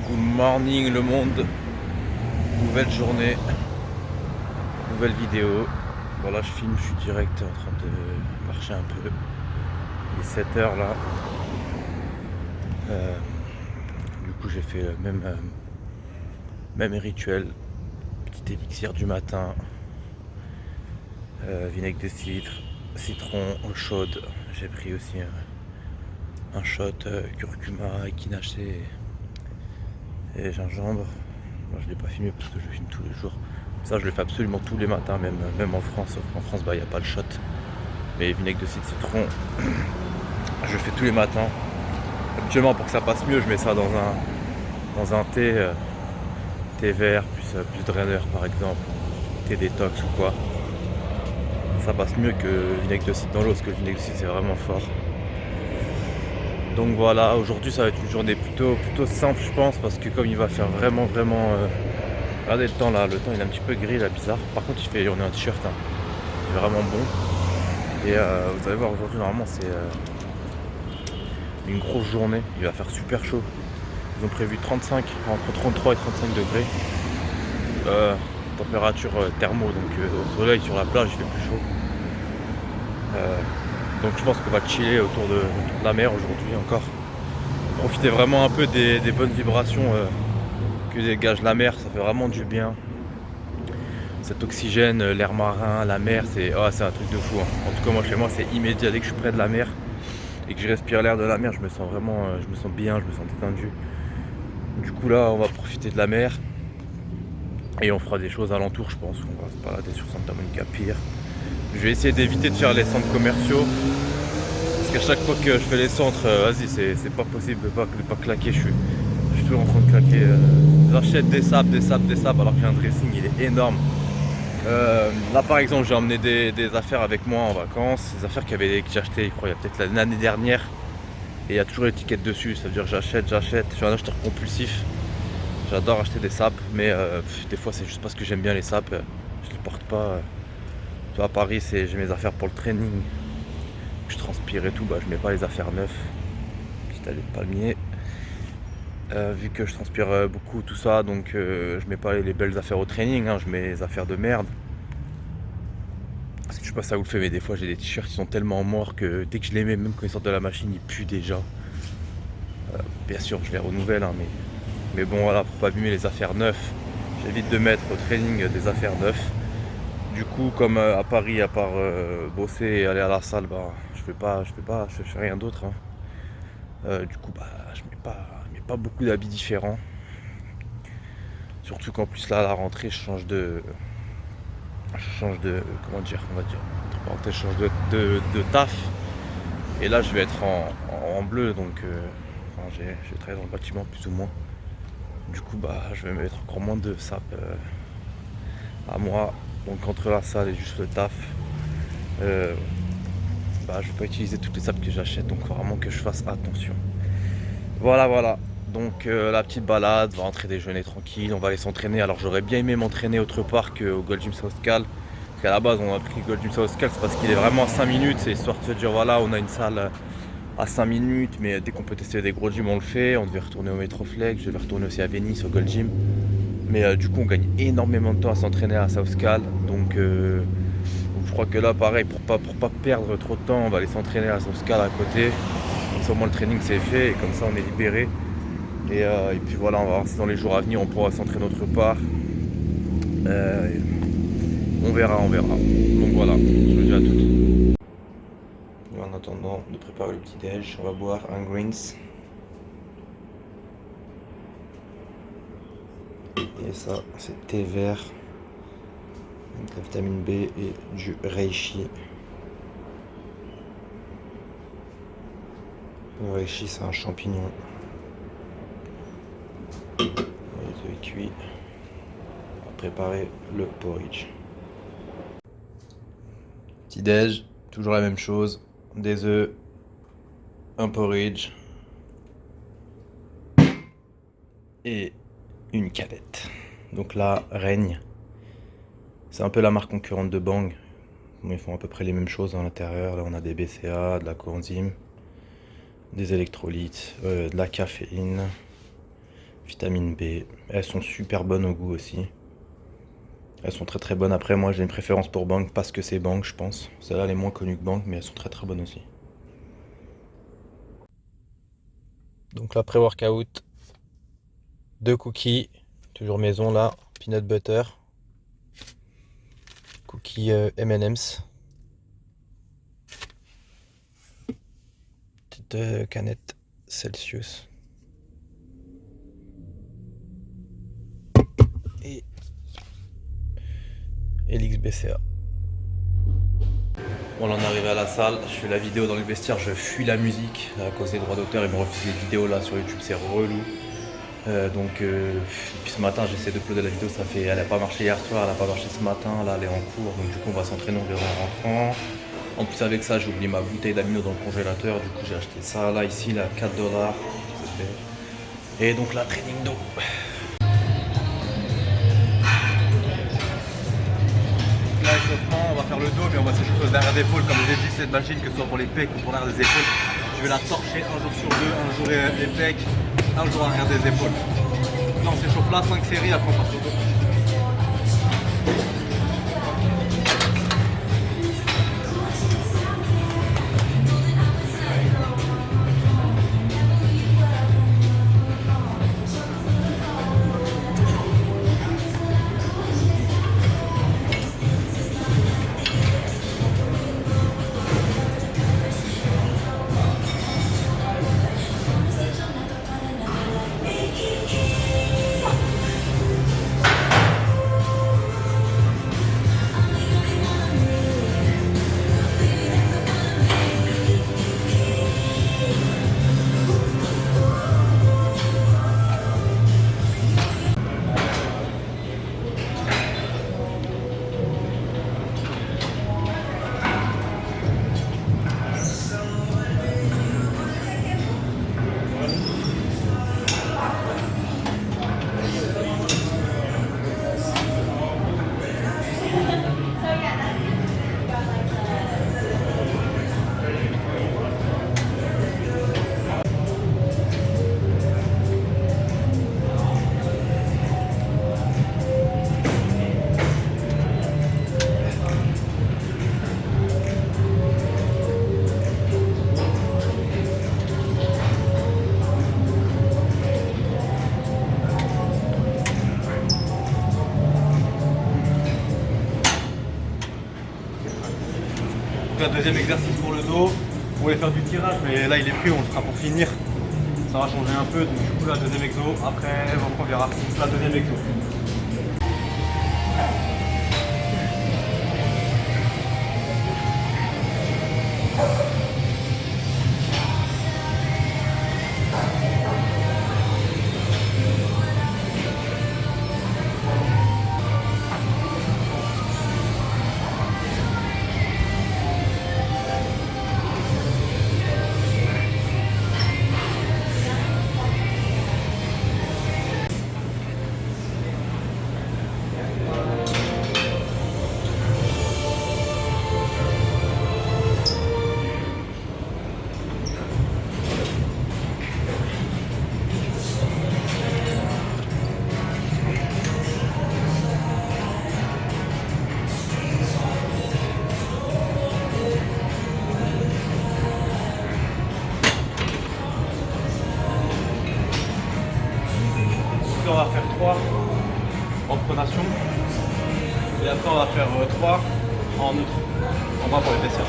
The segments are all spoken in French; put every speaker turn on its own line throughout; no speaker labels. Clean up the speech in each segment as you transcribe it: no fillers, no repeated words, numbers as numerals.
Good morning le monde, nouvelle journée, nouvelle vidéo. Voilà, je filme, je suis direct en train de marcher un peu. Il est 7 h là. Du coup j'ai fait le même rituel. Petit élixir du matin, vinaigre de cidre, citron, eau chaude. J'ai pris aussi un shot curcuma, équinacé et gingembre. Moi je l'ai pas filmé parce que je filme tous les jours. Ça je le fais absolument tous les matins, même en France. Sauf qu'en France il n'y a pas le shot. Mais vinaigre de cidre citron, je le fais tous les matins. Habituellement pour que ça passe mieux, je mets ça dans un thé vert, plus draineur par exemple, thé détox ou quoi. Ça passe mieux que vinaigre de cidre dans l'eau, parce que le vinaigre de cidre c'est vraiment fort. Donc voilà, aujourd'hui ça va être une journée plutôt simple je pense, parce que comme il va faire vraiment regardez le temps là, le temps il est un petit peu gris là, bizarre. Par contre on est en t-shirt, hein. Il est vraiment bon. Et vous allez voir aujourd'hui normalement c'est une grosse journée, il va faire super chaud. Ils ont prévu 35, entre 33 et 35 degrés. Température thermo, donc au soleil sur la plage il fait plus chaud. Donc je pense qu'on va chiller autour de la mer aujourd'hui encore. Profiter vraiment un peu des bonnes vibrations que dégage la mer, ça fait vraiment du bien. Cet oxygène, l'air marin, la mer, c'est un truc de fou, hein. En tout cas moi chez moi c'est immédiat, dès que je suis près de la mer et que je respire l'air de la mer, je me sens vraiment, je me sens bien, je me sens détendu. Du coup là on va profiter de la mer et on fera des choses alentour, je pense. On va se balader sur Santa Monica Pier. Je vais essayer d'éviter de faire les centres commerciaux, parce qu'à chaque fois que je fais les centres, vas-y c'est pas possible de pas claquer, je suis toujours en train de claquer. J'achète des sables alors que j'ai un dressing, il est énorme. Là par exemple j'ai emmené des affaires avec moi en vacances, des affaires que j'ai achetées, je crois, il y a peut-être l'année dernière, et il y a toujours l'étiquette dessus, ça veut dire j'achète, je suis un acheteur compulsif. J'adore acheter des sapes, mais des fois c'est juste parce que j'aime bien les sapes, je les porte pas. Tu vois, à Paris j'ai mes affaires pour le training, je transpire et tout, bah je mets pas les affaires neuves, petite allée de palmier. Vu que je transpire beaucoup tout ça, donc je mets pas les belles affaires au training, hein, je mets les affaires de merde. Parce que je sais pas si ça vous le fait, mais des fois j'ai des t-shirts qui sont tellement morts que dès que je les mets, même quand ils sortent de la machine, ils puent déjà. Bien sûr je les renouvelle, hein, mais bon voilà, pour pas abîmer les affaires neuves, j'évite de mettre au training des affaires neuves. Du coup comme à Paris, à part bosser et aller à la salle, bah je fais rien d'autre, hein. Du coup bah je mets pas beaucoup d'habits différents. Surtout qu'en plus là à la rentrée comment dire, on va dire, entre parenthèses, je change de taf. Et là je vais être en bleu, donc enfin, j'ai travaillé dans le bâtiment plus ou moins. Du coup bah je vais mettre encore moins de sap à moi. Donc entre la salle et juste le taf, bah je vais pas utiliser toutes les sapes que j'achète, donc faut vraiment que je fasse attention. Voilà. Donc la petite balade, on va rentrer déjeuner tranquille, on va aller s'entraîner. Alors j'aurais bien aimé m'entraîner autre part qu'au Gold Gym South Cal. Parce qu'à la base on a pris Gold Gym South Cal, c'est parce qu'il est vraiment à 5 minutes. C'est histoire de se dire voilà, on a une salle à 5 minutes, mais dès qu'on peut tester des gros gyms on le fait. On devait retourner au Metroflex, je devais retourner aussi à Venice au Gold Gym. Mais du coup on gagne énormément de temps à s'entraîner à South Cal. Donc je crois que là pareil, pour pas perdre trop de temps, on va aller s'entraîner à South Cal à côté. Comme ça au moins le training c'est fait et comme ça on est libéré. Et puis voilà, on va voir si dans les jours à venir on pourra s'entraîner autre part. On verra. Donc voilà, je vous dis à toutes. Et en attendant de préparer le petit déj, on va boire un greens. Et ça, c'est thé vert, avec la vitamine B et du reishi. Le reishi, c'est un champignon. Les œufs cuits. On va préparer le porridge. Petit déj, toujours la même chose. Des œufs, un porridge et une canette. Donc là, Règne. C'est un peu la marque concurrente de Bang. Ils font à peu près les mêmes choses à l'intérieur. Là, on a des BCA, de la coenzyme, des électrolytes, de la caféine, Vitamine B. Elles sont super bonnes au goût aussi. Elles sont très très bonnes. Après, moi j'ai une préférence pour Bang parce que c'est Bang, je pense. Celle-là, elle est moins connue que Bang, mais elles sont très très bonnes aussi. Donc là, pré-workout, 2 cookies, toujours maison là, peanut butter, cookies M&M's, petite canette Celsius. Et l'XBCA. Bon, là on est arrivé à la salle, je fais la vidéo dans le vestiaire, je fuis la musique à cause des droits d'auteur, ils me refusent les vidéos là sur YouTube, c'est relou. Puis ce matin j'essaie de uploader la vidéo, elle n'a pas marché hier soir, elle n'a pas marché ce matin, là elle est en cours, donc du coup on va s'entraîner, on verra en rentrant. En plus avec ça j'ai oublié ma bouteille d'amino dans le congélateur, du coup j'ai acheté ça là ici, là 4 $. Et donc là training d'eau. Là échauffement, on va faire le dos mais on va s'échauffer aux arrière d'épaule comme j'ai dit, cette machine que ce soit pour les pecs ou pour l'arrière des épaules. Je vais la torcher un jour sur deux, un jour les pecs, un jour arrière des épaules. Là on s'échauffe là, 5 séries, après on passe au dos. Un deuxième exercice pour le dos, on voulait faire du tirage mais là il est pris, on le fera pour finir, ça va changer un peu, donc du coup la deuxième exo, après on verra la deuxième exo. On va faire 3 en pronation et après on va faire 3 en neutre. On va pour les fessiers.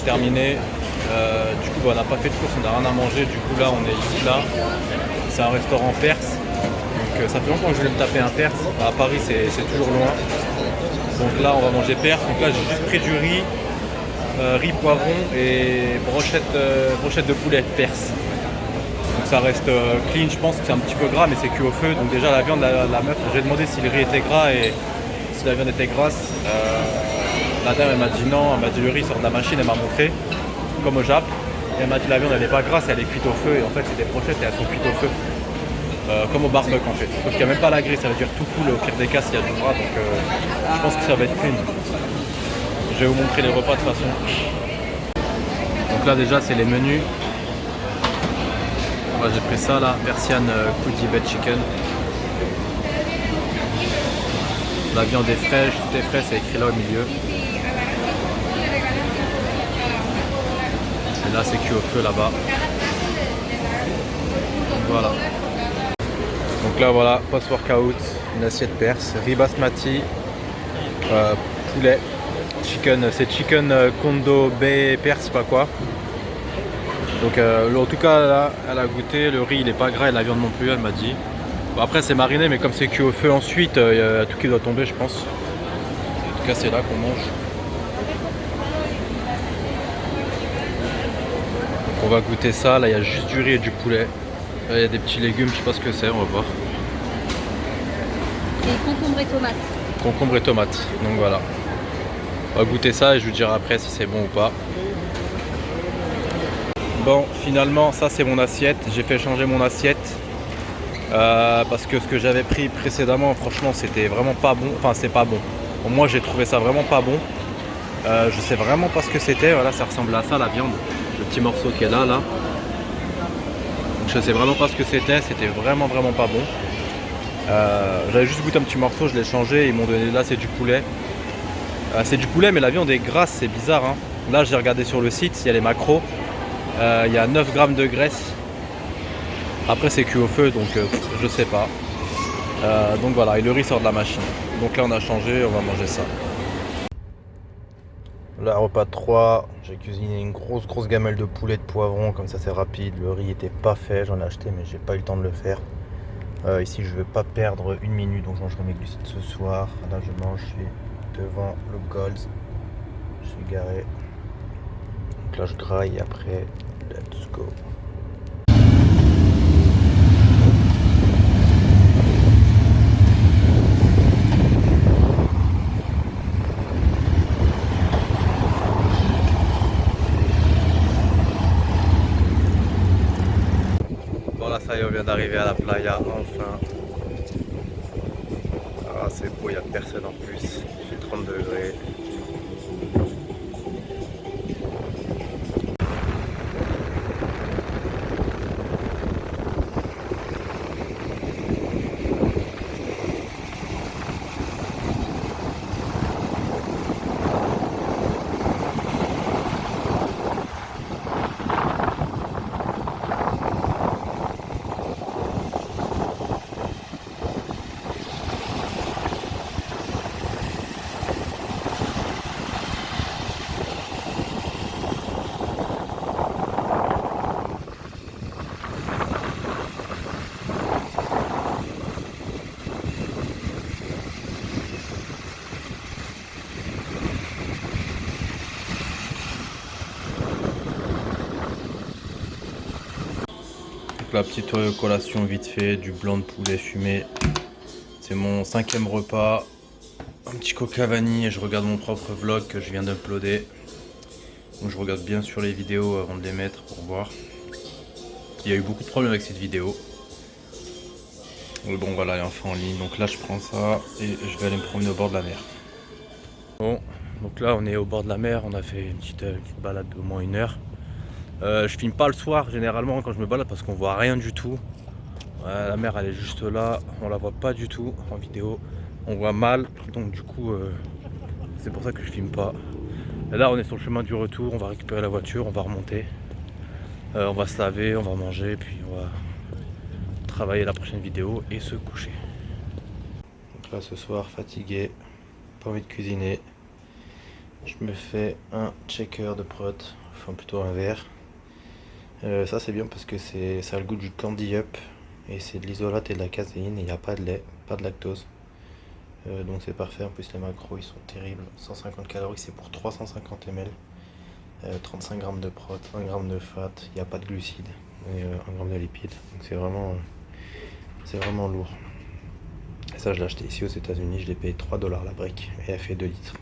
juste terminé. Du coup, bah, on n'a pas fait de course, on n'a rien à manger. Du coup, là, on est ici, là. C'est un restaurant perse. Donc, ça fait longtemps que je voulais me taper un perse. À Paris, c'est toujours loin. Donc là, on va manger perse. Donc là, j'ai juste pris du riz, riz poivron et brochette de poulet perse. Donc ça reste clean, je pense que c'est un petit peu gras, mais c'est cuit au feu. Donc déjà, la viande, la meuf, j'ai demandé si le riz était gras et si la viande était grasse. La dame, elle m'a dit non, elle m'a dit le riz sort de la machine, elle m'a montré, comme au Jap. Et elle m'a dit la viande, elle n'est pas grasse, elle est cuite au feu. Et en fait, c'est des brochettes et elles sont cuites au feu. Comme au barbecue en fait. Sauf qu'il n'y a même pas la grille, ça veut dire tout cool au pire des cas s'il y a du gras. Donc je pense que ça va être clean. Je vais vous montrer les repas de toute façon. Donc là déjà c'est les menus. Moi j'ai pris ça là, Persian Kudibet Chicken. La viande est fraîche, tout est frais, c'est écrit là au milieu. Et là c'est cuit au feu là-bas. Voilà. Donc là voilà, post-workout, une assiette perse, riz basmati, poulet, chicken, c'est chicken kondo bay perse, je sais pas quoi. Donc en tout cas là, elle a goûté, le riz il est pas gras et la viande non plus, elle m'a dit. Bon, après c'est mariné mais comme c'est cuit au feu ensuite, il y a tout qui doit tomber je pense. En tout cas c'est là qu'on mange. Donc on va goûter ça, là il y a juste du riz et du poulet. Là il y a des petits légumes, je sais pas ce que c'est, on va voir.
C'est concombre et tomate.
Concombre et tomate, donc voilà. On va goûter ça et je vous dirai après si c'est bon ou pas. Bon, finalement, ça c'est mon assiette. J'ai fait changer mon assiette parce que ce que j'avais pris précédemment, franchement, c'était vraiment pas bon. Enfin, c'est pas bon. Pour moi, j'ai trouvé ça vraiment pas bon. Je sais vraiment pas ce que c'était. Voilà, ça ressemble à ça, la viande. Le petit morceau qui est là. Donc, je sais vraiment pas ce que c'était. C'était vraiment pas bon. J'avais juste goûté un petit morceau, je l'ai changé. Ils m'ont donné là, c'est du poulet. C'est du poulet, mais la viande est grasse, c'est bizarre. Hein. Là, j'ai regardé sur le site, il y a les macros. Il y a 9 grammes de graisse. Après c'est cuit au feu donc je sais pas. Donc voilà, et le riz sort de la machine. Donc là on a changé, on va manger ça. Là repas 3, j'ai cuisiné une grosse gamelle de poulet de poivron, comme ça c'est rapide. Le riz était pas fait, j'en ai acheté mais j'ai pas eu le temps de le faire. Ici je vais pas perdre une minute donc je mangerai mes glucides ce soir. Là je mange, je suis devant le Gold. Je suis garé. Donc là je graille et après let's go. Voilà, ça y est, on vient d'arriver à la playa, enfin. Ah, c'est beau, il n'y a personne en plus. Il fait 30 degrés. La petite collation vite fait, du blanc de poulet fumé. C'est mon 5e repas. Un petit coca vanille et je regarde mon propre vlog que je viens d'uploader. Donc je regarde bien sûr les vidéos avant de les mettre pour voir. Il y a eu beaucoup de problèmes avec cette vidéo. Mais bon voilà, elle est enfin en ligne. Donc là je prends ça et je vais aller me promener au bord de la mer. Bon, donc là on est au bord de la mer. On a fait une petite balade d'au moins 1 heure. Je filme pas le soir généralement quand je me balade parce qu'on voit rien du tout. La mer elle est juste là, on la voit pas du tout en vidéo, on voit mal, donc du coup c'est pour ça que je filme pas. Et là on est sur le chemin du retour, on va récupérer la voiture, on va remonter, on va se laver, on va manger, puis on va travailler la prochaine vidéo et se coucher. Donc là ce soir fatigué, pas envie de cuisiner, Je me fais un checker de prot, enfin plutôt un verre. Ça c'est bien parce que ça a le goût du Candy Up et c'est de l'isolate et de la caséine et il n'y a pas de lait, pas de lactose. Donc c'est parfait, en plus les macros ils sont terribles. 150 calories c'est pour 350 ml. 35 grammes de prot, 1 gramme de fat, il n'y a pas de glucides et 1 gramme de lipides. Donc c'est vraiment lourd. Et ça je l'ai acheté ici aux États-Unis, je l'ai payé 3 $ la brique et elle fait 2 litres.